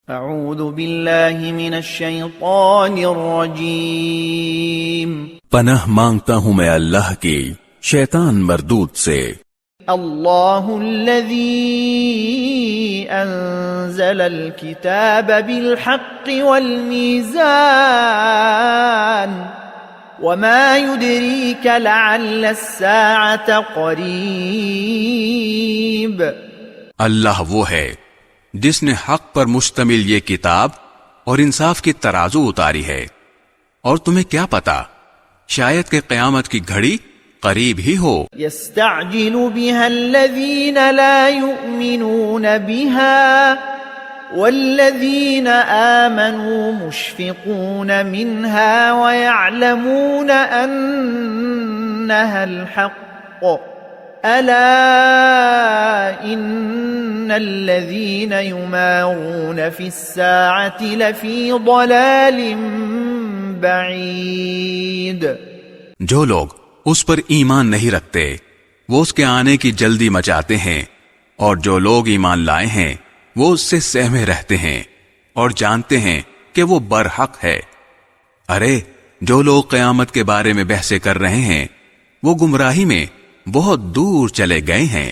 اعوذ باللہ من الشیطان الرجیم پناہ مانگتا ہوں میں اللہ کی شیطان مردود سے۔ اللہ الذی انزل الكتاب بالحق والمیزان وما يدریک لعل الساعة قریب۔ اللہ وہ ہے جس نے حق پر مشتمل یہ کتاب اور انصاف کی ترازو اتاری ہے، اور تمہیں کیا پتا شاید کہ قیامت کی گھڑی قریب ہی ہو۔ يستعجل بها الذين لا يؤمنون بها والذين آمنوا مشفقون منها ويعلمون أنها الحق ألا إن الذين يمارون في الساعة لفي ضلال بعيد۔ جو لوگ اس پر ایمان نہیں رکھتے وہ اس کے آنے کی جلدی مچاتے ہیں، اور جو لوگ ایمان لائے ہیں وہ اس سے سہمے رہتے ہیں اور جانتے ہیں کہ وہ برحق ہے۔ ارے جو لوگ قیامت کے بارے میں بحثیں کر رہے ہیں وہ گمراہی میں بہت دور چلے گئے ہیں۔